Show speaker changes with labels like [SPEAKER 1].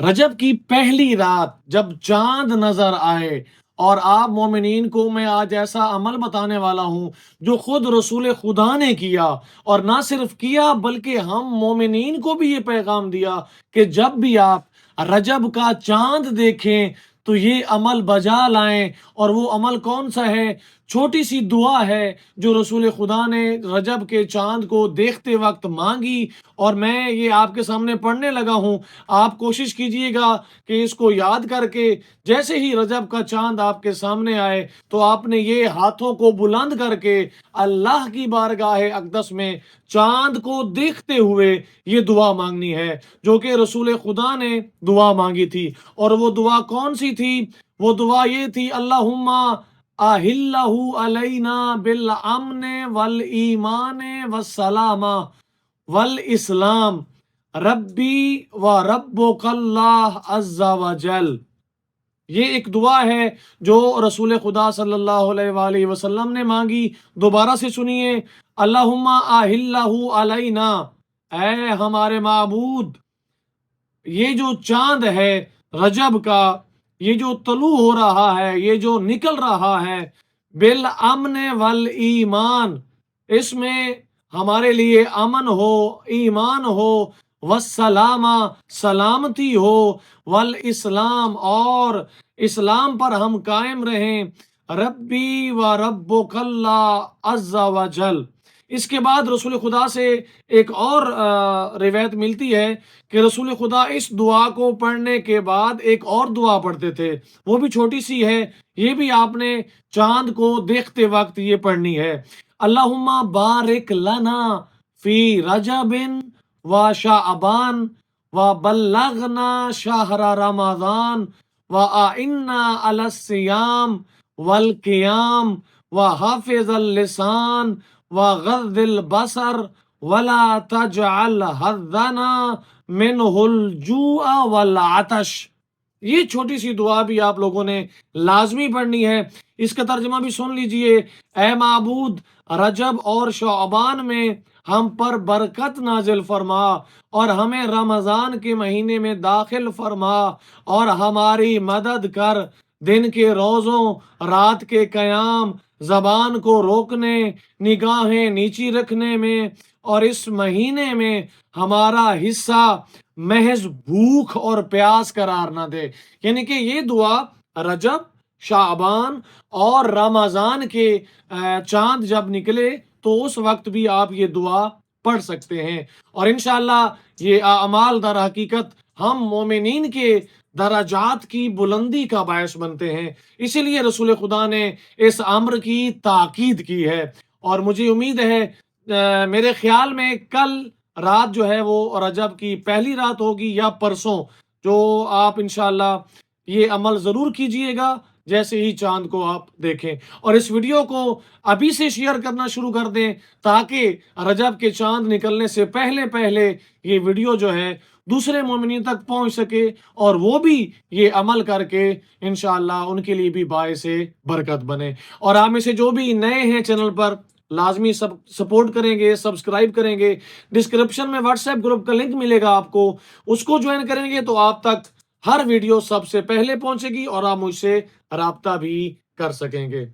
[SPEAKER 1] رجب کی پہلی رات جب چاند نظر آئے، اور آپ مومنین کو میں آج ایسا عمل بتانے والا ہوں جو خود رسول خدا نے کیا، اور نہ صرف کیا بلکہ ہم مومنین کو بھی یہ پیغام دیا کہ جب بھی آپ رجب کا چاند دیکھیں تو یہ عمل بجا لائیں۔ اور وہ عمل کون سا ہے؟ چھوٹی سی دعا ہے جو رسول خدا نے رجب کے چاند کو دیکھتے وقت مانگی، اور میں یہ آپ کے سامنے پڑھنے لگا ہوں۔ آپ کوشش کیجئے گا کہ اس کو یاد کر کے جیسے ہی رجب کا چاند آپ کے سامنے آئے تو آپ نے یہ ہاتھوں کو بلند کر کے اللہ کی بارگاہ اقدس میں چاند کو دیکھتے ہوئے یہ دعا مانگنی ہے جو کہ رسول خدا نے دعا مانگی تھی۔ اور وہ دعا کون سی تھی؟ وہ دعا یہ تھی: اللہم اہلہ علینا بالامن والایمان والسلامہ والاسلام ربی و ربک اللہ عز و جل۔ یہ ایک دعا ہے جو رسول خدا صلی اللہ علیہ وآلہ وسلم نے مانگی۔ دوبارہ سے سنیے: اللہم اہلہ علینا، اے ہمارے معبود، یہ جو چاند ہے رجب کا، یہ جو طلوع ہو رہا ہے، یہ جو نکل رہا ہے، بالامن والایمان، اس میں ہمارے لیے امن ہو، ایمان ہو، والسلامہ، سلامتی ہو، والاسلام، اور اسلام پر ہم قائم رہیں، ربی و ربک اللہ عز و جل۔ اس کے بعد رسول خدا سے ایک اور روایت ملتی ہے کہ رسول خدا اس دعا کو پڑھنے کے بعد ایک اور دعا پڑھتے تھے، وہ بھی چھوٹی سی ہے، یہ بھی آپ نے چاند کو دیکھتے وقت یہ پڑھنی ہے: اللہم بارک لنا فی رجب و شعبان و بلغنا شہر رمضان و اعنا علی الصیام والقیام و حافظ اللسان وغض البصر ولا تجعل حظنا منہ الجوع والعطش۔ یہ چھوٹی سی دعا بھی آپ لوگوں نے لازمی پڑھنی ہے۔ اس کا ترجمہ بھی سن لیجئے: اے معبود، رجب اور شعبان میں ہم پر برکت نازل فرما، اور ہمیں رمضان کے مہینے میں داخل فرما، اور ہماری مدد کر دن کے روزوں، رات کے قیام، زبان کو روکنے، نگاہیں نیچی رکھنے میں، اور اس مہینے میں ہمارا حصہ محض بھوک اور پیاس قرار نہ دے۔ یعنی کہ یہ دعا رجب، شعبان اور رمضان کے چاند جب نکلے تو اس وقت بھی آپ یہ دعا پڑھ سکتے ہیں، اور انشاءاللہ یہ اعمال در حقیقت ہم مومنین کے درجات کی بلندی کا باعث بنتے ہیں۔ اسی لیے رسول خدا نے اس امر کی تاکید کی ہے، اور مجھے امید ہے میرے خیال میں کل رات جو ہے وہ رجب کی پہلی رات ہوگی یا پرسوں، جو آپ انشاءاللہ یہ عمل ضرور کیجئے گا جیسے ہی چاند کو آپ دیکھیں، اور اس ویڈیو کو ابھی سے شیئر کرنا شروع کر دیں تاکہ رجب کے چاند نکلنے سے پہلے پہلے یہ ویڈیو جو ہے دوسرے مومنین تک پہنچ سکے، اور وہ بھی یہ عمل کر کے انشاءاللہ ان کے لیے بھی باعث برکت بنے۔ اور آپ میں سے جو بھی نئے ہیں چینل پر، لازمی سپورٹ کریں گے، سبسکرائب کریں گے۔ ڈسکرپشن میں واٹس ایپ گروپ کا لنک ملے گا آپ کو، اس کو جوائن کریں گے تو آپ تک ہر ویڈیو سب سے پہلے پہنچے گی، اور آپ مجھ سے رابطہ بھی کر سکیں گے۔